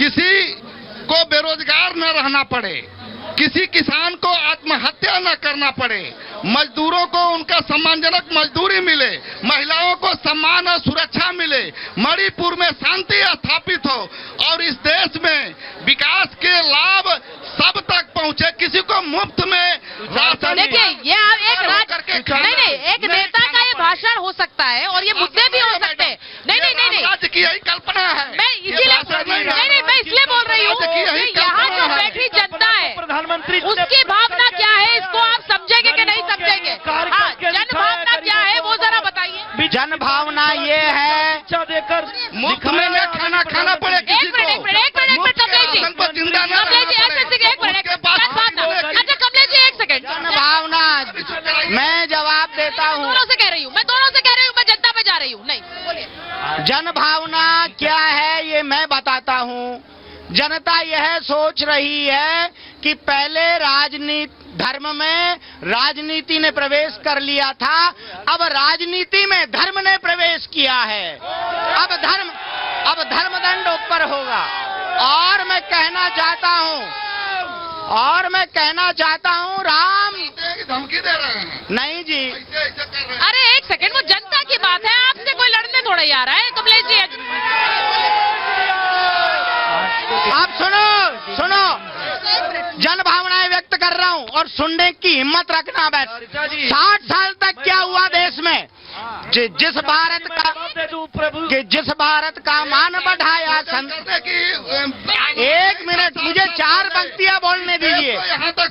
किसी को बेरोजगार न रहना पड़े, किसी किसान को आत्महत्या न करना पड़े, मजदूरों को उनका सम्मानजनक मजदूरी मिले, महिलाओं को सम्मान और सुरक्षा मिले, मणिपुर में शांति स्थापित हो और इस देश में विकास के लाभ सब तक पहुंचे, किसी को मुफ्त में राशन। देखिए, ये एक नेता का ये भाषण हो सकता है और ये मुद्दे भी हो सकते हैं। नहीं, राज्य की यही कल्पना है। मैं इसलिए बोल रही हूँ कि यहाँ जो बैठी जनता है, प्रधानमंत्री उसकी भावना क्या है, इसको आप समझेंगे कि नहीं समझेंगे? जन भावना क्या है वो जरा बताइए। जन भावना ये है देकर मुफ्त में खाना खाना पड़े किसी को। एक मिनट अच्छा कमलेश जी, एक सेकंड। जन भावना, मैं जवाब देता हूँ। दोनों से कह रही हूँ, मैं जनता पे जा रही हूँ। नहीं बोलिए। जन भावना क्या है ये मैं बताता हूँ। जनता यह सोच रही है कि पहले धर्म में राजनीति ने प्रवेश कर लिया था, अब राजनीति में धर्म ने प्रवेश किया है। अब धर्मदंड ऊपर होगा। और मैं कहना चाहता हूँ राम धमकी दे रहे हैं। नहीं जी, अरे एक सेकंड, वो जनता की बात है, आपसे कोई लड़ने थोड़ा ही आ रहा है कमलेश जी। आप सुनो, जन भावनाएं व्यक्त कर रहा हूँ और सुनने की हिम्मत रखना। बस 60 साल तक क्या हुआ देश में, जिस भारत का मान बढ़ाया। एक मिनट, मुझे 4 पंक्तियां बोलने दीजिए,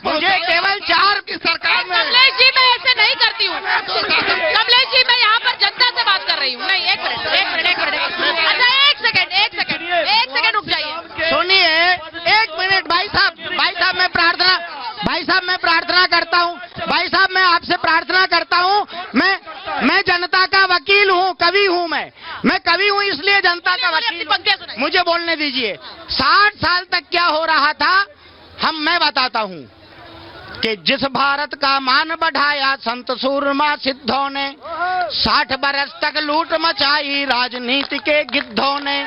मुझे केवल 4 की सरकार में। कमलेश जी, मैं ऐसे नहीं करती हूँ। कमलेश जी, मैं यहाँ पर जनता से बात कर रही हूँ। नहीं, एक मिनट। अच्छा एक सेकंड रुक जाइए। सुनिए, 1 मिनट। भाई साहब, मैं प्रार्थना करता हूँ। भाई साहब, मैं आपसे प्रार्थना करता हूँ। मैं जनता का वकील हूँ, कवि हूँ। मैं कवि हूँ, इसलिए जनता का वकील। मुझे बोलने दीजिए। 60 साल तक क्या हो रहा था मैं बताता हूँ कि जिस भारत का मान बढ़ाया संत सूरमा सिद्धों ने, 60 बरस तक लूट मचाई राजनीति के गिद्धों ने।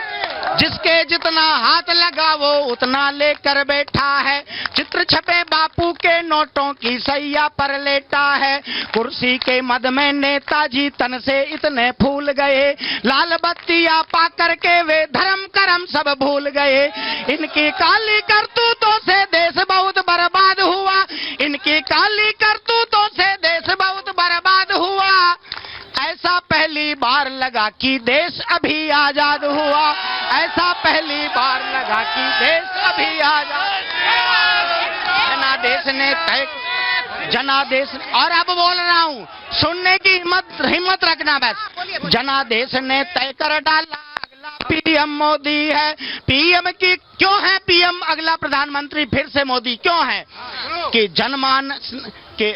जिसके जितना हाथ लगा वो उतना लेकर बैठा है, चित्र छपे बापू के नोटों की सैया पर लेटा है। कुर्सी के मद में नेताजी तन से इतने फूल गए, लाल बत्तियां पा करके वे धर्म कर्म सब भूल गए। इनकी काली करतूतों से देश बहुत बर्बाद हुआ, इनकी काली करतूतों से देश बहुत बर्बाद हुआ। ऐसा पहली बार लगा कि देश अभी आजाद हुआ, ऐसा पहली बार लगा कि देश अभी आजाद। जनादेश और अब बोल रहा हूँ, सुनने की हिम्मत रखना। बस जनादेश ने तय कर डाला अगला पीएम मोदी है। पीएम की क्यों है पीएम? अगला प्रधानमंत्री फिर से मोदी क्यों है कि जनमानस के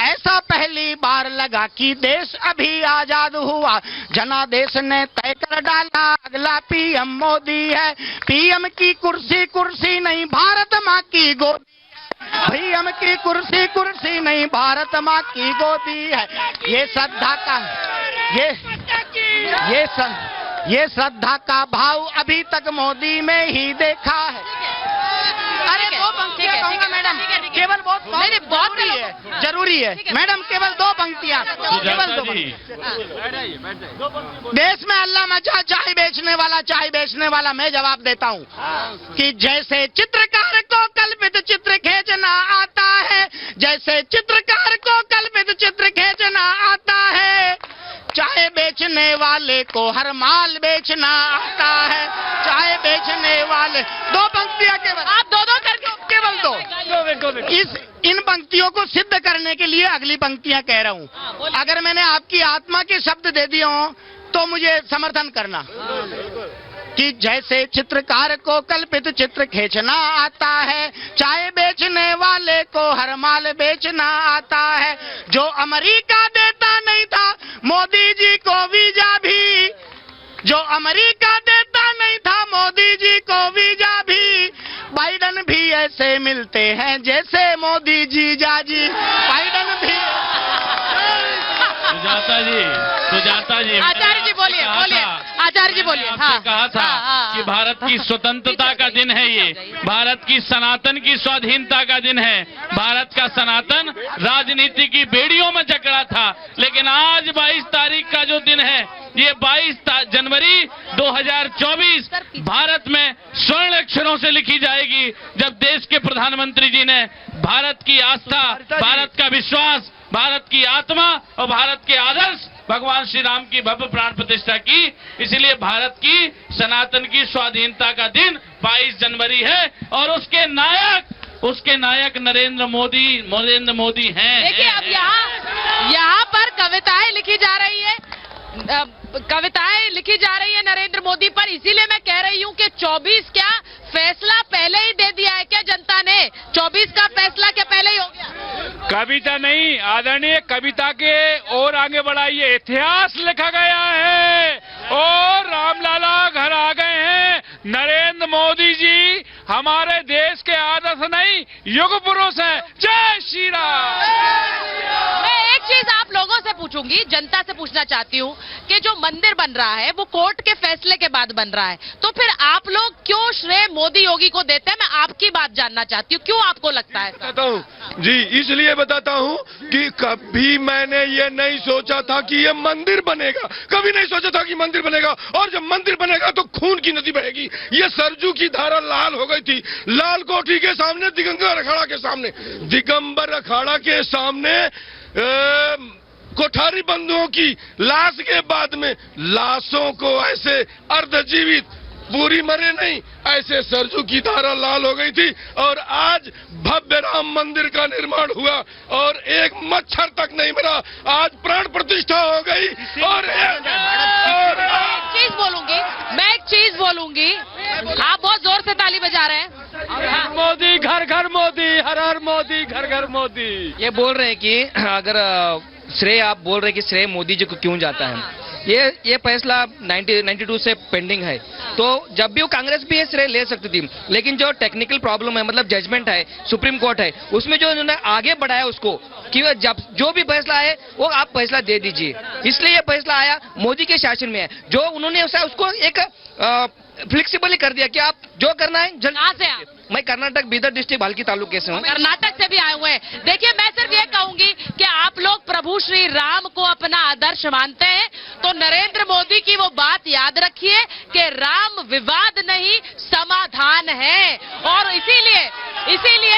ऐसा पहली बार लगा कि देश अभी आजाद हुआ। जनादेश ने तय कर डाला अगला पीएम मोदी है। पीएम की कुर्सी नहीं भारत माँ की गोदी है। पीएम की कुर्सी नहीं भारत माँ की गोदी है। ये श्रद्धा का भाव अभी तक मोदी में ही देखा है। अरे 2 पंक्तियां कहूंगा मैडम, केवल बहुत जरूरी है मैडम, केवल 2 पंक्तियां, केवल 2 देश में अल्लाह मचा चाय बेचने वाला मैं जवाब देता हूँ कि जैसे चित्रकार को कल्पित चित्र खींचना आता है, जैसे चित्रकार को कल्पित चित्र खींचना आता है, चाय बेचने वाले को हर माल बेचना आता है। चाय बेचने वाले 2 पंक्तियां केवल, आप 2 करके केवल 2। इन पंक्तियों को सिद्ध करने के लिए अगली पंक्तियां कह रहा हूँ। अगर मैंने आपकी आत्मा के शब्द दे दिए हो तो मुझे समर्थन करना कि जैसे चित्रकार को कल्पित चित्र खींचना आता है, चाय बेचने वाले को हर माल बेचना आता है। जो अमेरिका देता नहीं था मोदी जी को वीजा भी, जो अमेरिका देता नहीं था मोदी जी को वीजा भी, बाइडन भी ऐसे मिलते हैं जैसे मोदी जी जाजी। बाइडन भी। सुजाता जी आचार्य जी बोलिए। आचार्य जी बोलिए। आपसे हाँ, कहा था हाँ, हाँ, कि भारत की स्वतंत्रता का दिन है ये, भारत की सनातन की स्वाधीनता का दिन है। भारत का सनातन राजनीति की बेड़ियों में जकड़ा था, लेकिन आज 22 तारीख का जो दिन है, ये 22 जनवरी 2024 भारत में स्वर्ण अक्षरों से लिखी जाएगी, जब देश के प्रधानमंत्री जी ने भारत की आस्था, भारत का विश्वास, भारत की आत्मा और भारत के आदर्श भगवान श्री राम की भव्य प्राण प्रतिष्ठा की। इसलिए भारत की सनातन की स्वाधीनता का दिन 22 जनवरी है और उसके नायक नरेंद्र मोदी हैं। देखिए अब यहाँ पर कविताएं लिखी जा रही है, नरेंद्र मोदी पर। इसीलिए मैं कह रही हूँ कि 24 क्या फैसला पहले ही दे दिया है क्या जनता ने? 24 का फैसला क्या पहले ही हो गया? कविता नहीं, आदरणीय कविता के और आगे बढ़ाइए, इतिहास लिखा गया है और रामलाला घर आ गए हैं। नरेंद्र मोदी जी हमारे देश के आदर्श नहीं, युग पुरुष हैं। जय श्री राम। मैं एक चीज आप लोगों से पूछूंगी, जनता से पूछना चाहती हूँ कि जो मंदिर बन रहा है वो कोर्ट के फैसले के बाद बन रहा है, तो फिर आप लोग क्यों श्रेय मोदी योगी को देते हैं? मैं आपकी बात जानना चाहती हूँ, क्यों आपको लगता है? बताता हूँ जी, इसलिए बताता हूँ कि कभी मैंने ये नहीं सोचा था कि ये मंदिर बनेगा, कभी नहीं सोचा था कि मंदिर बनेगा, और जब मंदिर बनेगा तो खून की नदी बहेगी। ये सरजू की धारा लाल हो गई थी, लाल कोठी के सामने, दिगंबर अखाड़ा के सामने, दिगंबर अखाड़ा के सामने कोठारी बंधुओं की लाश के बाद में लाशों को ऐसे अर्धजीवित, पूरी मरे नहीं, ऐसे सरजू की धारा लाल हो गई थी। और आज भव्य राम मंदिर का निर्माण हुआ और एक मच्छर तक नहीं मरा, आज प्राण प्रतिष्ठा हो गई। और मैं एक चीज बोलूंगी, आप बहुत जोर से ताली बजा रहे हैं। मोदी घर घर मोदी, हर हर मोदी, घर घर मोदी। ये बोल रहे हैं कि अगर श्रेय, आप बोल रहे हैं कि श्रेय मोदी जी को क्यों जाता है, ये फैसला 92 से पेंडिंग है, तो जब भी वो कांग्रेस भी ये श्रेय ले सकती थी, लेकिन जो टेक्निकल प्रॉब्लम है, मतलब जजमेंट है, सुप्रीम कोर्ट है, उसमें जो उन्होंने आगे बढ़ाया उसको कि जब जो भी फैसला है वो आप फैसला दे दीजिए, इसलिए ये फैसला आया मोदी के शासन में है, जो उन्होंने उसको एक फ्लेक्सिबल कर दिया कि आप जो करना है। कहाँ से आप? मैं कर्नाटक बीदर डिस्ट्रिक्ट भालकी तालुके से हूँ। कर्नाटक से भी आए हुए हैं। देखिए मैं सिर्फ ये कहूंगी कि आप लोग प्रभु श्री राम को अपना आदर्श मानते हैं, तो नरेंद्र मोदी की वो बात याद रखिए कि राम विवाद नहीं समाधान है, और इसीलिए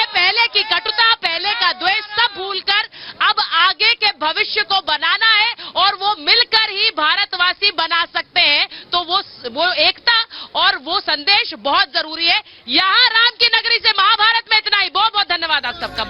पहले की कटुता, पहले का द्वेष सब भूलकर अब आगे के भविष्य को बनाना है, और वो मिलकर ही भारतवासी बना सकते हैं। तो वो एकता और वो संदेश बहुत जरूरी है। यहाँ राम की नगरी से महाभारत में इतना ही। बहुत बहुत धन्यवाद आप सबका।